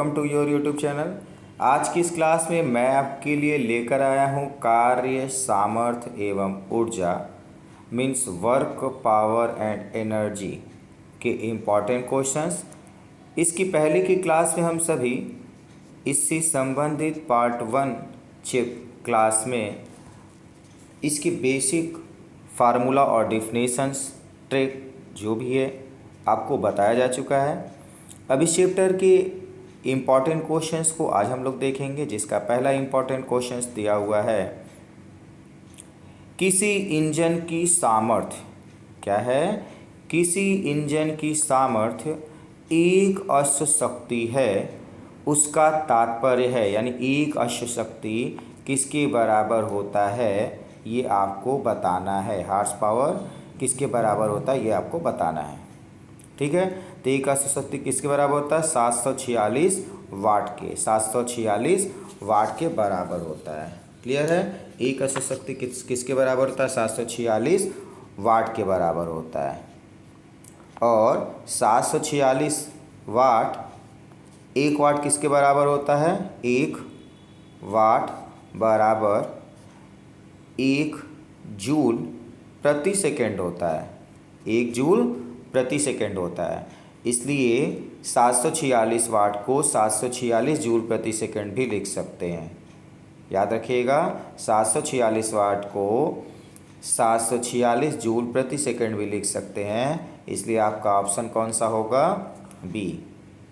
Welcome to your YouTube channel. आज की इस क्लास में मैं आपके लिए लेकर आया हूँ कार्य सामर्थ्य एवं ऊर्जा means work power and energy के इम्पॉर्टेंट क्वेश्चंस। इसकी पहले की क्लास में हम सभी इससे संबंधित पार्ट 1 चिप क्लास में इसके बेसिक फार्मूला और डिफिनेशंस ट्रिक जो भी है आपको बताया जा चुका है। अब इस चैप्टर के इम्पॉर्टेंट क्वेश्चंस को आज हम लोग देखेंगे, जिसका पहला इम्पॉर्टेंट क्वेश्चंस दिया हुआ है, किसी इंजन की सामर्थ्य क्या है? किसी इंजन की सामर्थ्य एक अश्व शक्ति है, उसका तात्पर्य है, यानी एक अश्व शक्ति किसके बराबर होता है ये आपको बताना है। हार्स पावर किसके बराबर होता है ये आपको बताना है, ठीक है। तो एक अश्व शक्ति किसके बराबर होता है? 746 वाट के, 746 वाट के बराबर होता है। क्लियर है? एक अश्व शक्ति किसके बराबर होता है? 746 वाट के बराबर होता है। और 746 वाट, एक वाट किसके बराबर होता है? एक वाट बराबर 1 जूल प्रति सेकेंड होता है। 1 जूल प्रति सेकेंड होता है। इसलिए 746 वाट को 746 जूल प्रति सेकेंड भी लिख सकते हैं। याद रखिएगा, 746 वाट को 746 जूल प्रति सेकेंड भी लिख सकते हैं। इसलिए आपका ऑप्शन कौन सा होगा? बी।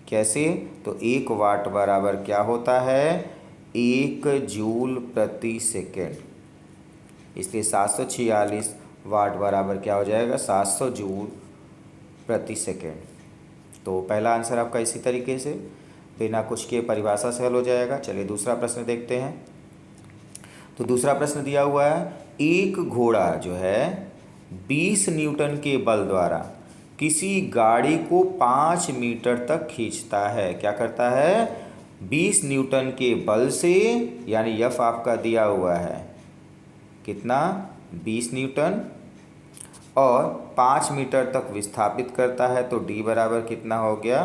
कैसे? तो 1 वाट बराबर क्या होता है? 1 जूल प्रति सेकेंड। इसलिए 746 वाट बराबर क्या हो जाएगा? 700 जूल प्रति सेकेंड। तो पहला आंसर आपका इसी तरीके से बिना कुछ के परिभाषा से हल हो जाएगा। चलिए दूसरा प्रश्न देखते हैं। तो दूसरा प्रश्न दिया हुआ है, एक घोड़ा जो है 20 न्यूटन के बल द्वारा किसी गाड़ी को 5 मीटर तक खींचता है। क्या करता है? 20 न्यूटन के बल से, यानी एफ आपका दिया हुआ है कितना? 20 न्यूटन, और 5 मीटर तक विस्थापित करता है। तो डी बराबर कितना हो गया?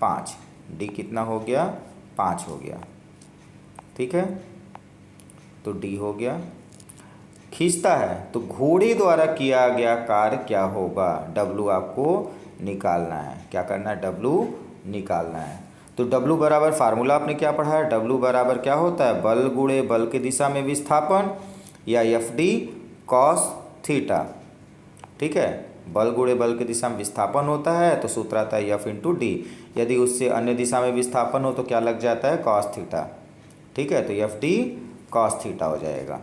5। डी कितना हो गया? 5 हो गया, ठीक है। तो डी हो गया। खींचता है तो घोड़े द्वारा किया गया कार्य क्या होगा? डब्लू आपको निकालना है। क्या करना है? डब्लू निकालना है। तो डब्लू बराबर फार्मूला आपने क्या पढ़ा है? डब्लू बराबर क्या होता है? बल गुणे बल की दिशा में विस्थापन, या एफ डी कॉस थीटा, ठीक है। बल गुणे बल की दिशा में विस्थापन होता है तो सूत्र आता है एफ इंटू डी। यदि उससे अन्य दिशा में विस्थापन हो तो क्या लग जाता है? कॉस थीटा, ठीक है। तो एफ डी कॉस थीटा हो जाएगा।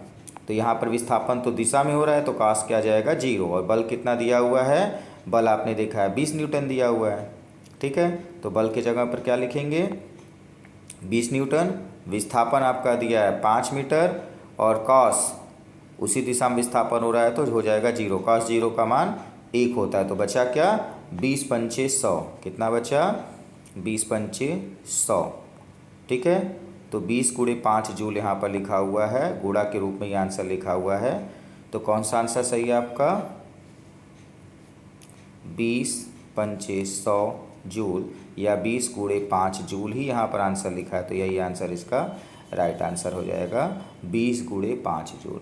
तो यहाँ पर विस्थापन तो दिशा में हो रहा है तो कॉस क्या जाएगा? 0। और बल कितना दिया हुआ है? बल आपने देखा है 20 न्यूटन दिया हुआ है, ठीक है। तो बल की जगह पर क्या लिखेंगे? 20 न्यूटन। विस्थापन आपका दिया है 5 मीटर, और कॉस उसी दिशा में विस्थापन हो रहा है तो हो जाएगा 0। कॉस 0 का मान 1 होता है। तो बचा क्या? 20 पंचे 100। कितना बचा? 20 पंचे 100, ठीक है। तो 20 गुणे 5 जूल यहाँ पर लिखा हुआ है, गुणा के रूप में ये आंसर लिखा हुआ है। तो कौन सा आंसर सही है आपका? 20 पंचे 100 जूल, या 20 गुणे 5 जूल ही यहाँ पर आंसर लिखा है। तो यही आंसर इसका राइट आंसर हो जाएगा, 20 गुणे 5 जूल।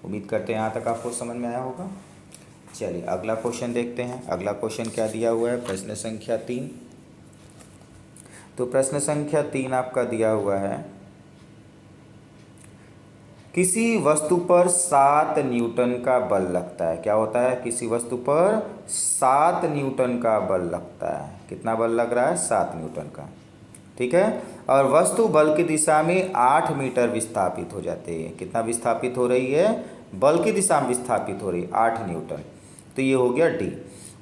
उम्मीद करते हैं यहाँ तक आपको समझ में आया होगा। चलिए अगला क्वेश्चन देखते हैं। अगला क्वेश्चन क्या दिया हुआ है? प्रश्न संख्या 3। तो प्रश्न संख्या 3 आपका दिया हुआ है, किसी वस्तु पर 7 न्यूटन का बल लगता है। क्या होता है? किसी वस्तु पर 7 न्यूटन का बल लगता है। कितना बल लग रहा है? 7 न्यूटन का, ठीक है। और वस्तु बल की दिशा में 8 मीटर विस्थापित हो जाते हैं। कितना विस्थापित हो रही है? बल की दिशा में विस्थापित हो रही है 8 न्यूटन। तो ये हो गया डी।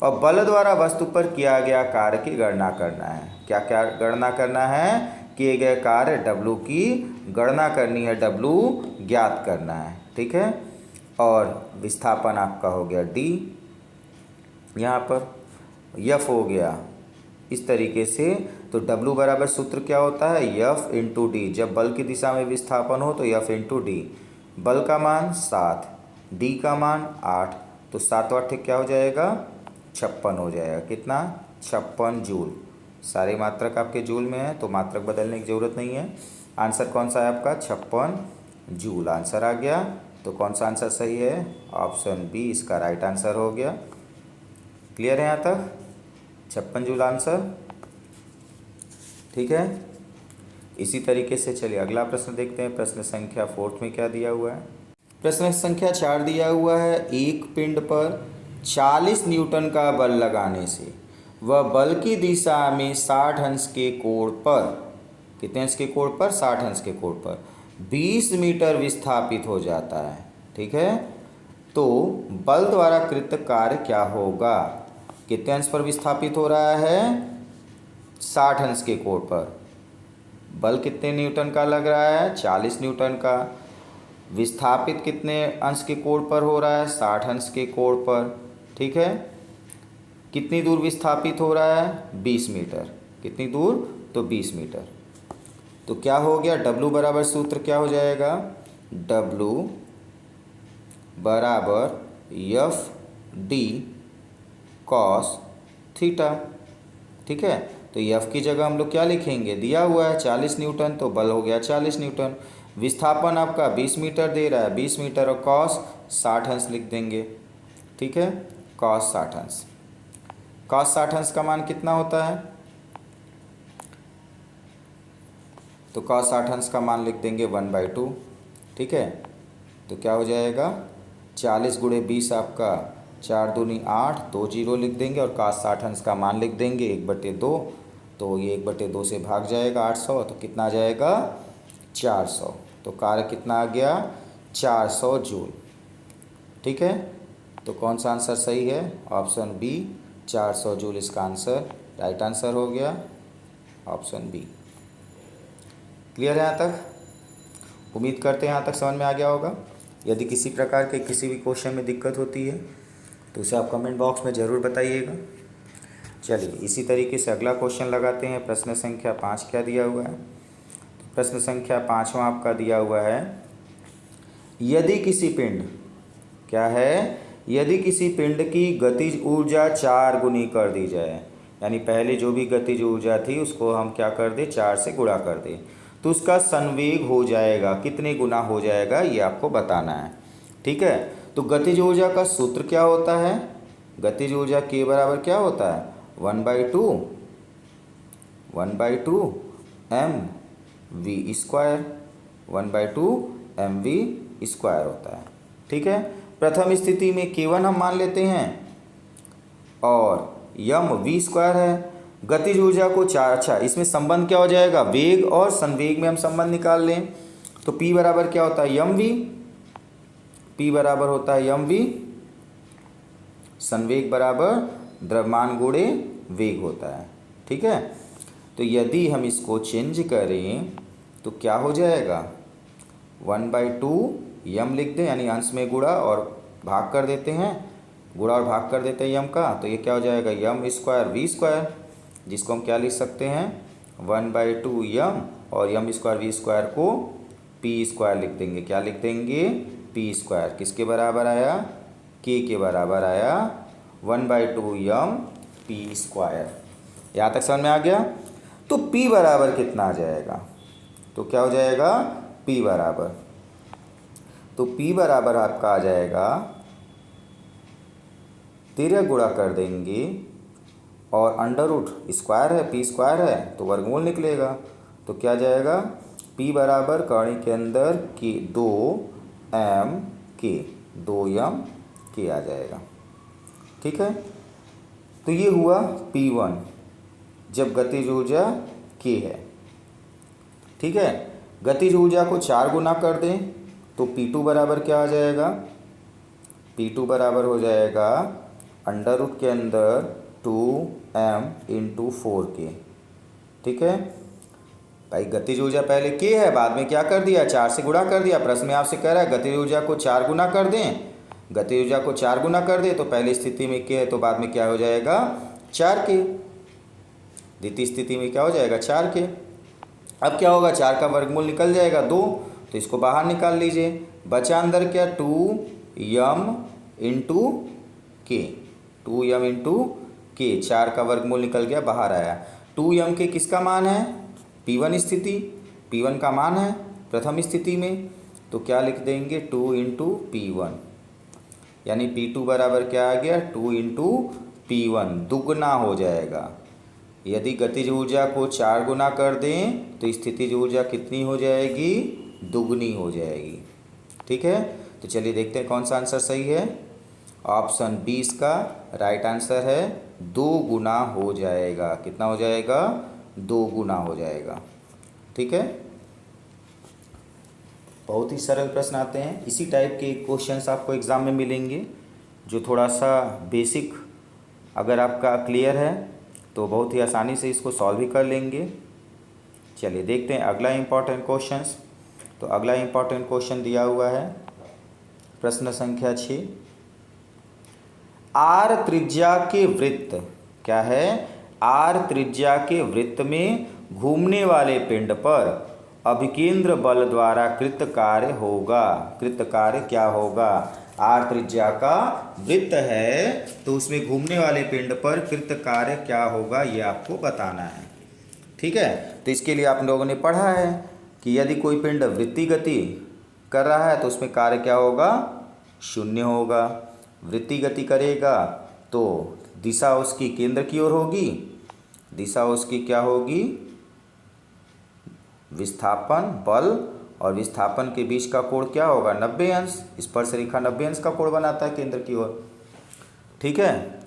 और बल द्वारा वस्तु पर किया गया कार्य की गणना करना है। क्या क्या गणना करना है? किए गए कार्य डब्लू की गणना करनी है, डब्लू ज्ञात करना है, ठीक है। और विस्थापन आपका हो गया डी, यहाँ पर एफ हो गया इस तरीके से। तो W बराबर सूत्र क्या होता है? F into D. जब बल की दिशा में विस्थापन हो तो एफ इंटू डी। बल का मान 7, डी का मान 8, तो 7 8 क्या हो जाएगा? 56 हो जाएगा। कितना? 56 जूल, सारे मात्रक आपके जूल में है तो मात्रक बदलने की ज़रूरत नहीं है। आंसर कौन सा है आपका? 56 जूल आंसर आ गया। तो कौन सा आंसर सही है? ऑप्शन बी इसका राइट आंसर हो गया। क्लियर है यहाँ तक? 56 जूल आंसर। ठीक है, इसी तरीके से चलिए अगला प्रश्न देखते हैं। प्रश्न संख्या 4 में क्या दिया हुआ है? प्रश्न संख्या 4 दिया हुआ है, एक पिंड पर 40 न्यूटन का बल लगाने से वह बल की दिशा में 60 अंश के कोण पर, कितने अंश के कोण पर? 60 अंश के कोण पर 20 मीटर विस्थापित हो जाता है। ठीक है, तो बल द्वारा कृत कार्य क्या होगा? कितने अंश पर विस्थापित हो रहा है? 60 अंश के कोण पर। बल कितने न्यूटन का लग रहा है? 40 न्यूटन का। विस्थापित कितने अंश के कोण पर हो रहा है? 60 अंश के कोण पर। ठीक है, कितनी दूर विस्थापित हो रहा है? 20 मीटर। कितनी दूर? तो 20 मीटर। तो क्या हो गया? W बराबर सूत्र क्या हो जाएगा? W बराबर FD cos थीटा। ठीक है, तो F की जगह हम लोग क्या लिखेंगे? दिया हुआ है 40 न्यूटन, तो बल हो गया 40 न्यूटन। विस्थापन आपका 20 मीटर दे रहा है, 20 मीटर और cos 60 अंश लिख देंगे। ठीक है, cos 60 अंश। cos 60 अंश का मान कितना होता है? तो cos 60 अंश का मान लिख देंगे 1/2। ठीक है, तो क्या हो जाएगा? 40 गुणे 20 आपका 4 दूनी 8, 2 जीरो लिख देंगे और cos 60 अंश का मान लिख देंगे 1/2। तो ये 1/2 से भाग जाएगा 800, तो कितना आ जाएगा? 400। तो कार्य कितना आ गया? 400 जूल। ठीक है, तो कौन सा आंसर सही है? ऑप्शन बी 400 जूल इसका आंसर राइट आंसर हो गया, ऑप्शन बी। क्लियर है यहाँ तक? उम्मीद करते हैं यहाँ तक समझ में आ गया होगा। यदि किसी प्रकार के किसी भी क्वेश्चन में दिक्कत होती है तो उसे आप कमेंट बॉक्स में ज़रूर बताइएगा। चलिए इसी तरीके से अगला क्वेश्चन लगाते हैं। प्रश्न संख्या 5 क्या दिया हुआ है? प्रश्न संख्या 5वां आपका दिया हुआ है, यदि किसी पिंड, क्या है? यदि किसी पिंड की गतिज ऊर्जा 4 गुनी कर दी जाए, यानी पहले जो भी गतिज ऊर्जा थी उसको हम क्या कर दें? 4 से गुणा कर दें, तो उसका संवेग हो जाएगा, कितने गुना हो जाएगा ये आपको बताना है। ठीक है, तो गतिज ऊर्जा का सूत्र क्या होता है? गतिज ऊर्जा के बराबर क्या होता है? 1/2 mv², 1/2 mv² होता है। ठीक है, प्रथम स्थिति में K1 हम मान लेते हैं और यम v² है। गतिज ऊर्जा को 4, अच्छा इसमें संबंध क्या हो जाएगा? वेग और संवेग में हम संबंध निकाल लें तो P बराबर क्या होता है? mv। P बराबर होता है mv, संवेग बराबर द्रव्यमान गुणे वेग होता है। ठीक है, तो यदि हम इसको चेंज करें तो क्या हो जाएगा? 1/2 यम लिख दें, यानी अंश में गुणा और भाग कर देते हैं, गुणा और भाग कर देते हैं यम का, तो ये क्या हो जाएगा? m² v², जिसको हम क्या लिख सकते हैं? 1/2 यम और m² v² को p² लिख देंगे। क्या लिख देंगे? p²। किसके बराबर आया? k के बराबर आया, 1/2 यम p²। यहाँ तक समझ में आ गया? तो p बराबर कितना आ जाएगा? तो क्या हो जाएगा? p बराबर, तो p बराबर आपका आ जाएगा, 13 गुणा कर देंगे और √² है, p² है तो वर्गमूल निकलेगा, तो क्या जाएगा? p बराबर कर्ण के अंदर k 2m k 2m k आ जाएगा। ठीक है, तो ये हुआ P1 जब गतिज ऊर्जा k है। ठीक है, गतिज ऊर्जा को 4 गुना कर दें तो P2 बराबर क्या आ जाएगा? P2 बराबर हो जाएगा √ के अंदर 2m × 4k। ठीक है भाई, गतिज ऊर्जा पहले k है, बाद में क्या कर दिया? 4 से गुणा कर दिया। प्रश्न में आपसे कह रहा है गतिज ऊर्जा को 4 गुना कर दें, गतिज ऊर्जा को 4 गुना कर दें तो पहली स्थिति में k है तो बाद में क्या हो जाएगा? 4k। द्वितीय स्थिति में क्या हो जाएगा? 4k। अब क्या होगा? 4 का वर्गमूल निकल जाएगा 2, तो इसको बाहर निकाल लीजिए, बचा अंदर क्या? 2m × k, 2m × k, 4 का वर्गमूल निकल गया, बाहर आया। 2m के किसका मान है, P1 स्थिति, P1 का मान है प्रथम स्थिति में, तो क्या लिख देंगे 2 इंटू P1, यानी P2 बराबर क्या आ गया 2 इंटू P1, दुगना हो जाएगा। यदि गतिज ऊर्जा को 4 गुना कर दें तो स्थितिज ऊर्जा कितनी हो जाएगी, दुगनी हो जाएगी। ठीक है, तो चलिए देखते हैं कौन सा आंसर सही है। ऑप्शन 20 का राइट आंसर है 2 गुना हो जाएगा। कितना हो जाएगा, 2 गुना हो जाएगा। ठीक है, बहुत ही सरल प्रश्न आते हैं। इसी टाइप के क्वेश्चंस आपको एग्ज़ाम में मिलेंगे, जो थोड़ा सा बेसिक अगर आपका क्लियर है तो बहुत ही आसानी से इसको सॉल्व भी कर लेंगे। चलिए देखते हैं अगला इम्पॉर्टेंट क्वेश्चंस। तो अगला इम्पॉर्टेंट क्वेश्चन दिया हुआ है प्रश्न संख्या 6। आर त्रिज्या के वृत्त, क्या है, आर त्रिज्या के वृत्त में घूमने वाले पिंड पर अभिकेंद्र बल द्वारा कृत कार्य होगा। कृत कार्य क्या होगा, आर त्रिज्या का वृत्त है तो उसमें घूमने वाले पिंड पर कृत कार्य क्या होगा, ये आपको बताना है। ठीक है, तो इसके लिए आप लोगों ने पढ़ा है कि यदि कोई पिंड वृत्तीय गति कर रहा है तो उसमें कार्य क्या होगा, शून्य होगा। वृत्तीय गति करेगा तो दिशा उसकी केंद्र की ओर होगी, दिशा उसकी क्या होगी, विस्थापन बल और विस्थापन के बीच का कोण क्या होगा, 90 अंश। स्पर्श रेखा 90 अंश का कोण बनाता है केंद्र की ओर। ठीक है,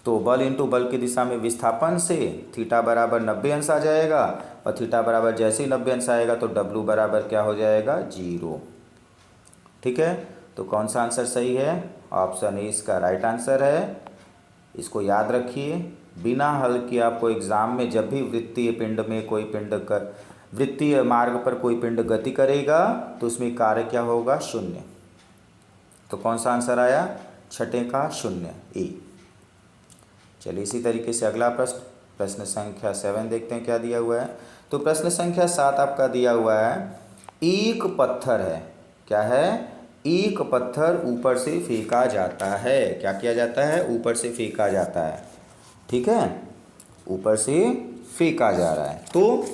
तो बल इंटू बल की दिशा में विस्थापन से थीटा बराबर 90 अंश आ जाएगा, और थीटा बराबर जैसे ही 90 अंश आएगा तो डब्लू बराबर क्या हो जाएगा, 0। ठीक है, तो कौन सा आंसर सही है, ऑप्शन ए इसका राइट आंसर है। इसको याद रखिए, बिना हल किए आपको एग्जाम में जब भी वृत्तीय पिंड में कोई पिंड कर वृत्तीय मार्ग पर कोई पिंड गति करेगा तो उसमें कार्य क्या होगा, शून्य। तो कौन सा आंसर आया, छठे का शून्य, ए। चलिए इसी तरीके से अगला प्रश्न, प्रश्न संख्या 7 देखते हैं क्या दिया हुआ है। तो प्रश्न संख्या 7 आपका दिया हुआ है, एक पत्थर है, क्या है, एक पत्थर ऊपर से फेंका जाता है। क्या किया जाता है, ऊपर से फेंका जाता है। ठीक है, ऊपर से फेंका जा रहा है तो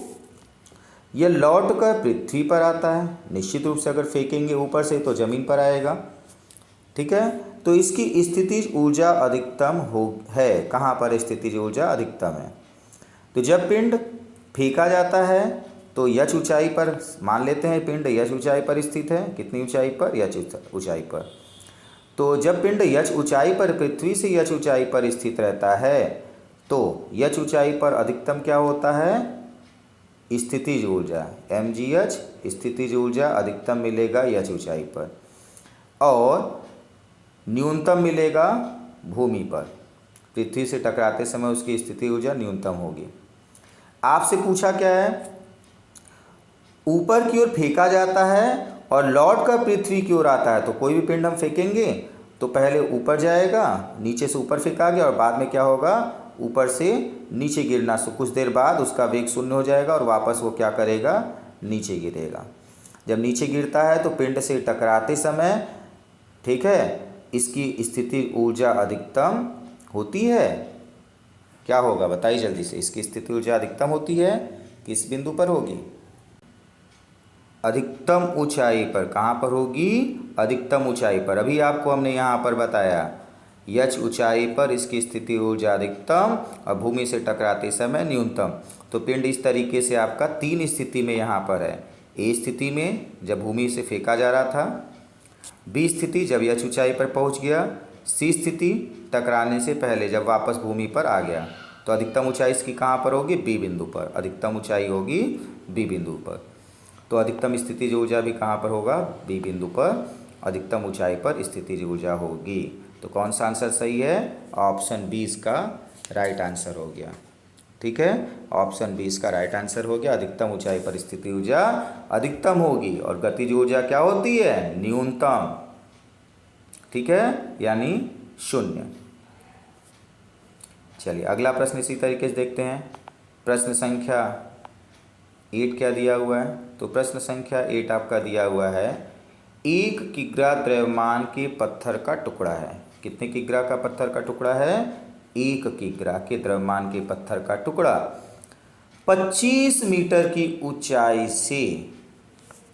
यह लौट कर पृथ्वी पर आता है। निश्चित रूप से अगर फेंकेंगे ऊपर से तो ज़मीन पर आएगा। ठीक है, तो इसकी स्थितिज ऊर्जा अधिकतम हो है, कहाँ पर स्थितिज ऊर्जा अधिकतम है, तो जब पिंड फेंका जाता है तो यच ऊंचाई पर, मान लेते हैं पिंड यच ऊंचाई पर स्थित है, कितनी ऊंचाई पर, यच ऊंचाई पर। तो जब पिंड यच ऊंचाई पर पृथ्वी से यच ऊंचाई पर स्थित रहता है तो यच ऊंचाई पर अधिकतम क्या होता है, स्थितिज ऊर्जा mgh, स्थितिज ऊर्जा अधिकतम मिलेगा यच ऊंचाई पर, और न्यूनतम मिलेगा भूमि पर। पृथ्वी से टकराते समय उसकी स्थितिज ऊर्जा न्यूनतम होगी। आपसे पूछा क्या है, ऊपर की ओर फेंका जाता है और लौट कर पृथ्वी की ओर आता है। तो कोई भी पिंड हम फेंकेंगे तो पहले ऊपर जाएगा, नीचे से ऊपर फेंका गया और बाद में क्या होगा, ऊपर से नीचे गिरना। सो कुछ देर बाद उसका वेग शून्य हो जाएगा और वापस वो क्या करेगा, नीचे गिरेगा। जब नीचे गिरता है तो पिंड से टकराते समय, ठीक है, इसकी स्थिति ऊर्जा अधिकतम होती है। क्या होगा बताइए जल्दी से, इसकी स्थिति ऊर्जा अधिकतम होती है किस बिंदु पर होगी, अधिकतम ऊंचाई पर। कहाँ पर होगी, अधिकतम ऊंचाई पर। अभी आपको हमने यहाँ पर बताया यच ऊंचाई पर इसकी स्थिति ऊर्जा अधिकतम और भूमि से टकराते समय न्यूनतम। तो पिंड इस तरीके से आपका 3 स्थिति में यहाँ पर है। ए स्थिति में जब भूमि से फेंका जा रहा था, बी स्थिति जब यच ऊंचाई पर पहुँच गया, सी स्थिति टकराने से पहले जब वापस भूमि पर आ गया। तो अधिकतम ऊंचाई इसकी कहाँ पर होगी, बी बिंदु पर। अधिकतम ऊंचाई होगी बी बिंदु पर। तो अधिकतम स्थितिज ऊर्जा भी कहाँ पर होगा, बी बिंदु पर अधिकतम ऊंचाई पर स्थितिज ऊर्जा होगी। तो कौन सा आंसर सही है, ऑप्शन 20 का राइट आंसर हो गया। ठीक है, ऑप्शन 20 का राइट आंसर हो गया। अधिकतम ऊंचाई पर स्थिति ऊर्जा अधिकतम होगी और गतिज ऊर्जा क्या होती है, न्यूनतम। ठीक है, यानी शून्य। चलिए अगला प्रश्न इसी तरीके से देखते हैं। प्रश्न संख्या 8 क्या दिया हुआ है। तो प्रश्न संख्या 8 आपका दिया हुआ है, 1 किग्रा द्रव्यमान के पत्थर का टुकड़ा है। कितने किग्रा का पत्थर का टुकड़ा है, 1 किग्रा के द्रव्यमान के पत्थर का टुकड़ा 25 मीटर की ऊंचाई से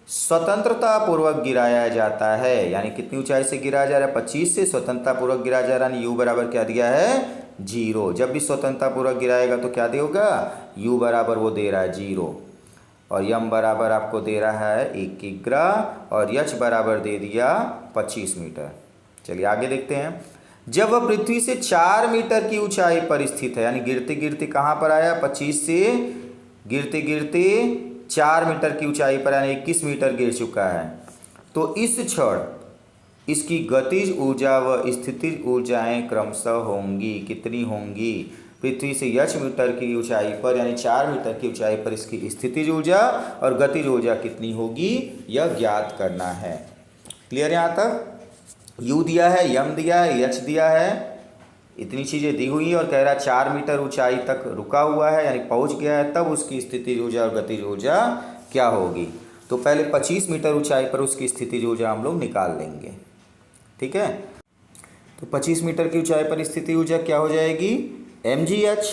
स्वतंत्रता पूर्वक गिराया जाता है, यानी कितनी ऊंचाई से गिराया जा रहा है, 25 से स्वतंत्रता पूर्वक गिराया जा रहा है, u बराबर क्या दिया है 0। जब भी स्वतंत्रता पूर्वक गिराएगा तो क्या देगा, u बराबर वो दे रहा है 0, और यम बराबर आपको दे रहा है 1 किग्रा, और यच बराबर दे दिया 25 मीटर। चलिए आगे देखते हैं। जब वह पृथ्वी से 4 मीटर की ऊंचाई पर स्थित है, यानी गिरते गिरते कहाँ पर आया, 25 से गिरते गिरते 4 मीटर की ऊंचाई पर, यानी 21 मीटर गिर चुका है, तो इस क्षण इसकी गतिज ऊर्जा व स्थितिज ऊर्जाएं क्रमशः होंगी। कितनी होंगी, पृथ्वी से यच मीटर की ऊंचाई पर, यानी 4 मीटर की ऊंचाई पर इसकी स्थितिज ऊर्जा और गतिज ऊर्जा कितनी होगी, यह ज्ञात करना है। क्लियर यहाँ तक। यू दिया है, यम दिया है, यच दिया है, इतनी चीज़ें दी हुई है, और कह रहा है 4 मीटर ऊंचाई तक रुका हुआ है, यानी पहुंच गया है, तब उसकी स्थितिज ऊर्जा और गतिज ऊर्जा क्या होगी। तो पहले 25 मीटर ऊंचाई पर उसकी स्थितिज ऊर्जा हम लोग निकाल लेंगे। ठीक है, तो 25 मीटर की ऊंचाई पर स्थिति ऊर्जा क्या हो जाएगी, mgh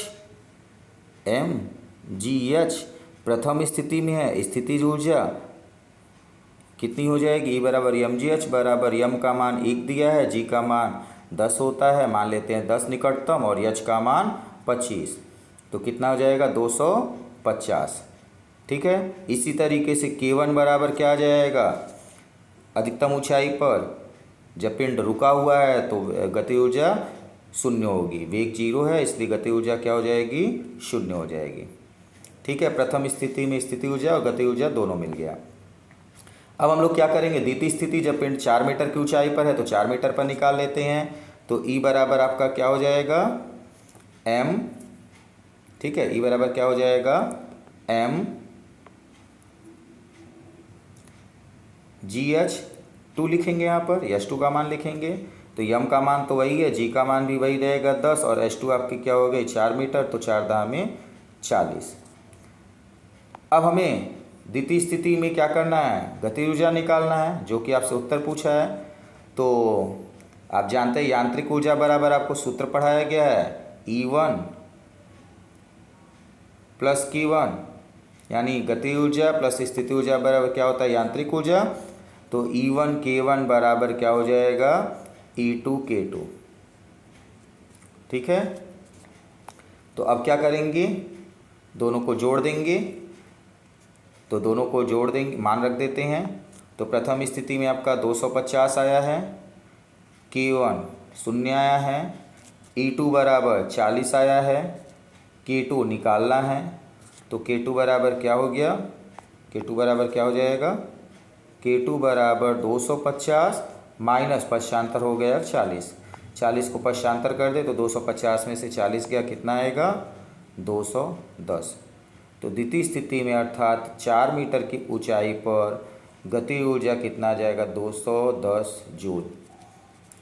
प्रथम स्थिति में है, स्थितिज ऊर्जा कितनी हो जाएगी, E बराबर mgh बराबर यम का मान 1 दिया है, g का मान 10 होता है, मान लेते हैं 10 निकटतम, और h का मान 25, तो कितना हो जाएगा 250। ठीक है, इसी तरीके से k1 बराबर क्या आ जाएगा, अधिकतम ऊंचाई पर जब पिंड रुका हुआ है तो गति ऊर्जा 0 होगी, वेग 0 है, इसलिए गति ऊर्जा क्या हो जाएगी, 0 हो जाएगी। ठीक है, प्रथम स्थिति में स्थिति ऊर्जा और गति ऊर्जा दोनों मिल गया। अब हम लोग क्या करेंगे, द्वितीय स्थिति जब पिंड 4 मीटर की ऊंचाई पर है तो 4 मीटर पर निकाल लेते हैं। तो E बराबर आपका क्या हो जाएगा m, ठीक है, E बराबर क्या हो जाएगा m GH2 लिखेंगे, यहाँ पर H2 का मान लिखेंगे, तो यम का मान तो वही है, जी का मान भी वही रहेगा 10, और H2 आपकी क्या हो गई 4 मीटर, तो 4 दाह में 40। अब हमें द्वितीय स्थिति में क्या करना है, गति ऊर्जा निकालना है, जो कि आपसे उत्तर पूछा है। तो आप जानते हैं यांत्रिक ऊर्जा बराबर आपको सूत्र पढ़ाया गया है, E1 प्लस Q1, यानी गति ऊर्जा प्लस स्थिति ऊर्जा बराबर क्या होता है, यांत्रिक ऊर्जा। तो E1 K1 बराबर क्या हो जाएगा, E2 K2। ठीक है, तो अब क्या करेंगे, दोनों को जोड़ देंगे, तो दोनों को जोड़ देंगे, मान रख देते हैं। तो प्रथम स्थिति में आपका 250 आया है, K1 0 आया है, E2 बराबर 40 आया है, K2 निकालना है, तो K2 बराबर क्या हो गया, K2 बराबर क्या हो जाएगा, K2 बराबर 250 माइनस पश्चांतर हो गया 40, 40 को पश्चांतर कर दे तो 250 में से 40 गया, कितना आएगा 210। तो द्वितीय स्थिति में अर्थात 4 मीटर की ऊंचाई पर गति ऊर्जा कितना आ जाएगा, 210 जूल।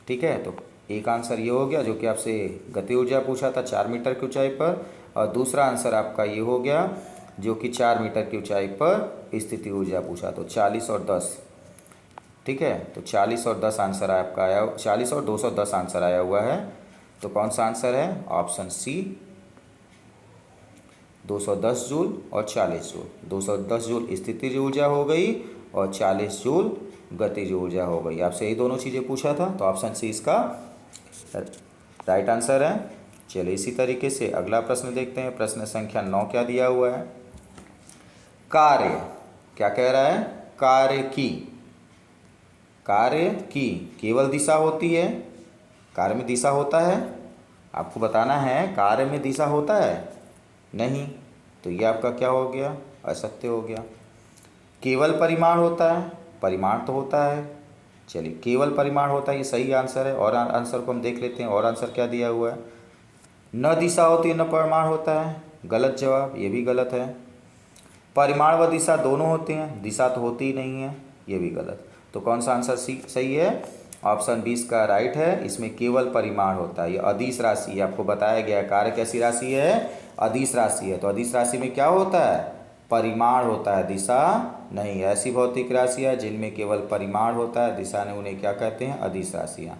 ठीक है, तो एक आंसर ये हो गया जो कि आपसे गति ऊर्जा पूछा था 4 मीटर की ऊंचाई पर, और दूसरा आंसर आपका ये हो गया जो कि 4 मीटर की ऊंचाई पर स्थिति ऊर्जा पूछा, तो 40 और 10। ठीक है, तो 40 और 10 आंसर आपका आया, 40 और 210 आंसर आया हुआ है। तो कौन सा आंसर है, ऑप्शन सी 210 जूल और 40 जूल। 210 जूल स्थितिज ऊर्जा हो गई और 40 जूल गतिज ऊर्जा हो गई। आपसे यही दोनों चीज़ें पूछा था, तो ऑप्शन सी इसका राइट आंसर है। चलिए इसी तरीके से अगला प्रश्न देखते हैं। प्रश्न संख्या 9 क्या दिया हुआ है, कार्य क्या कह रहा है, कार्य की केवल दिशा होती है, कार्य में दिशा होता है, आपको बताना है कार्य में दिशा होता है नहीं, तो ये आपका क्या हो गया, असत्य हो गया। केवल परिमाण होता है, परिमाण तो होता है, चलिए केवल परिमाण होता है, ये सही आंसर है। और आंसर को हम देख लेते हैं, और आंसर क्या दिया हुआ है, न दिशा होती है न परिमाण होता है, गलत जवाब, ये भी गलत है। परिमाण व दिशा दोनों होते हैं, दिशा तो होती ही नहीं है, ये भी गलत। तो कौन सा आंसर सही है, ऑप्शन 20 का राइट है, इसमें केवल परिमाण होता है। ये अदिश राशि है, आपको बताया गया कार्य कैसी राशि है, अदिश राशि है। तो अदिश राशि में क्या होता है, परिमाण होता है, दिशा नहीं। ऐसी भौतिक राशियाँ जिनमें केवल परिमाण होता है, दिशा ने, उन्हें क्या कहते हैं, अदिश राशियाँ।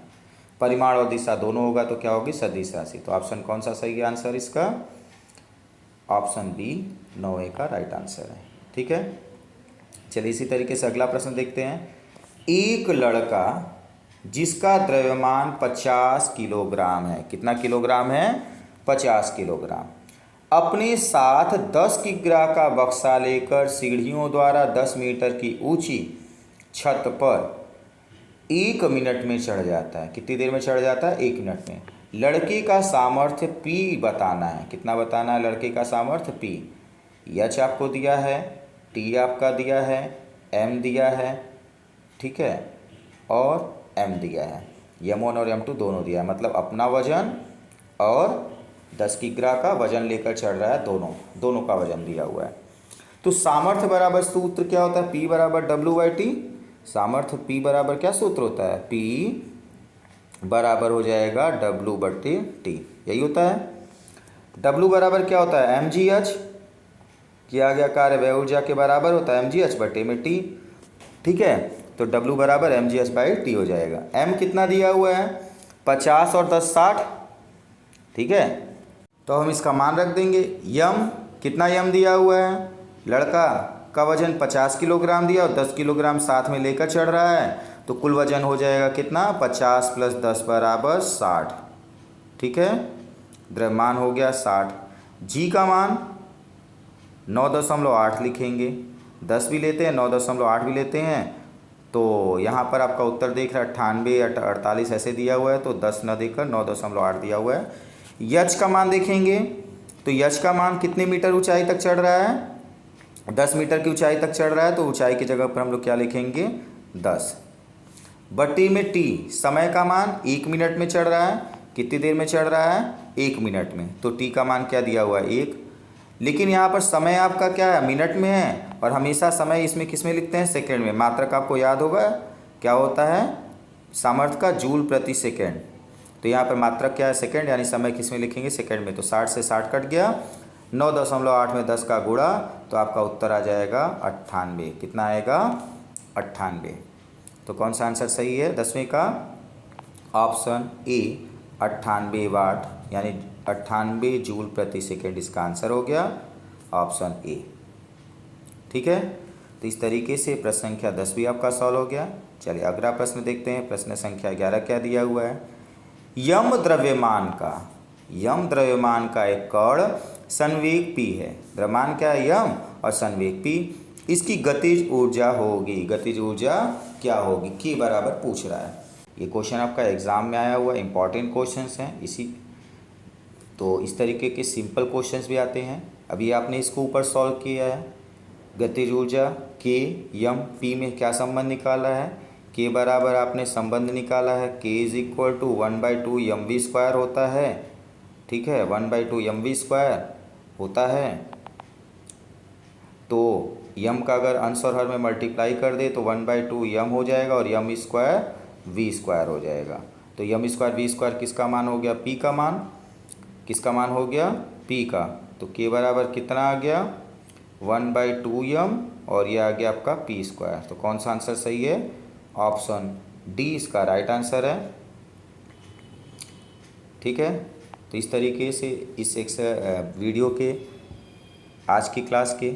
परिमाण और दिशा दोनों होगा तो क्या होगी, सदिश राशि। तो ऑप्शन कौन सा सही आंसर इसका, ऑप्शन बी 9A का राइट आंसर है। ठीक है, चलिए इसी तरीके से अगला प्रश्न देखते हैं। एक लड़का जिसका द्रव्यमान 50 किलोग्राम है, कितना किलोग्राम है? 50 किलोग्राम, अपने साथ 10 किग्रा का बक्सा लेकर सीढ़ियों द्वारा 10 मीटर की ऊंची छत पर 1 मिनट में चढ़ जाता है। कितनी देर में चढ़ जाता है? 1 मिनट में। लड़के का सामर्थ्य P बताना है। कितना बताना है लड़के का सामर्थ्य? P। H आपको दिया है, T आपका दिया है, M दिया है, ठीक है, और M दिया है। M1 और M2 दोनों दिया है, मतलब अपना वजन और 10 किग्रा का वजन लेकर चढ़ रहा है, दोनों का वजन दिया हुआ है। तो सामर्थ्य बराबर सूत्र क्या होता है? P बराबर W/T। सामर्थ्य P बराबर क्या सूत्र होता है? P बराबर हो जाएगा W/T, यही होता है। W बराबर क्या होता है? mgh, किया गया कार्य वह ऊर्जा के बराबर होता है mgh/T। ठीक है, तो W बराबर mgh/T हो जाएगा। M कितना दिया हुआ है? 50 और 10 60। ठीक है, तो हम इसका मान रख देंगे। यम कितना यम दिया हुआ है? लड़का का वजन 50 किलोग्राम दिया और 10 किलोग्राम साथ में लेकर चढ़ रहा है, तो कुल वजन हो जाएगा कितना? 50 + 10 बराबर 60। ठीक है, द्रव्यमान हो गया 60। जी का मान 9.8 लिखेंगे, 10 भी लेते हैं 9.8 भी लेते हैं, तो यहाँ पर आपका उत्तर देख रहा है 98 48 ऐसे दिया हुआ है, तो 10 न देकर 9.8 दिया हुआ है। यच का मान देखेंगे, तो यच का मान कितने मीटर ऊंचाई तक चढ़ रहा है? 10 मीटर की ऊंचाई तक चढ़ रहा है, तो ऊंचाई की जगह पर हम लोग क्या लिखेंगे? 10 बट्टी में टी, समय का मान 1 मिनट में चढ़ रहा है। कितनी देर में चढ़ रहा है? 1 मिनट में, तो टी का मान क्या दिया हुआ है? 1। लेकिन यहाँ पर समय आपका क्या है? मिनट में है, और हमेशा समय इसमें किस में लिखते हैं? सेकंड में। मात्रक आपको याद होगा क्या होता है? सामर्थ्य का जूल प्रति सेकेंड। तो यहाँ पर मात्रक क्या है? सेकंड, यानी समय किस में लिखेंगे? सेकंड में। तो 60 से 60 कट गया, 9.8 में 10 का गुणा, तो आपका उत्तर आ जाएगा 98। कितना आएगा? 98। तो कौन सा आंसर सही है 10वें का? ऑप्शन ए 98 वाट, यानी 98 जूल प्रति सेकेंड इसका आंसर हो गया, ऑप्शन ए। ठीक है, तो इस तरीके से प्रश्न संख्या 10 भी आपका सॉल्व हो गया। चलिए अगला प्रश्न देखते हैं। प्रश्न संख्या 11 क्या दिया हुआ है? यम द्रव्यमान का एक कण संवेग p है। द्रव्यमान क्या है? यम, और संवेग p। इसकी गतिज ऊर्जा होगी, गतिज ऊर्जा क्या होगी? k बराबर पूछ रहा है। ये क्वेश्चन आपका एग्जाम में आया हुआ इंपॉर्टेंट क्वेश्चंस हैं। तो इस तरीके के सिंपल क्वेश्चंस भी आते हैं। अभी आपने इसको ऊपर सॉल्व किया है। गतिज ऊर्जा k यम p में क्या संबंध निकाला है? k बराबर आपने संबंध निकाला है, k = 1/2 mv² होता है। ठीक है, 1/2 mv² होता है। तो यम का अगर अंश और हर में मल्टीप्लाई कर दे तो 1/2 यम हो जाएगा, और m² v² हो जाएगा। तो m² v² किसका मान हो गया? p का मान। किसका मान हो गया? p का। तो k बराबर कितना आ गया? 1/2 यम, और यह आ गया आपका p²। तो कौन सा आंसर सही है? ऑप्शन डी इसका राइट आंसर है। ठीक है, तो इस तरीके से इस एक वीडियो के आज की क्लास के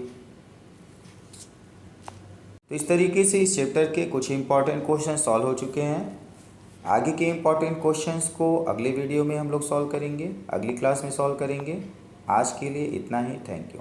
तो इस तरीके से इस चैप्टर के कुछ इंपॉर्टेंट क्वेश्चन सॉल्व हो चुके हैं। आगे के इंपॉर्टेंट क्वेश्चंस को अगले वीडियो में हम लोग सॉल्व करेंगे, अगली क्लास में सॉल्व करेंगे। आज के लिए इतना ही। Thank you.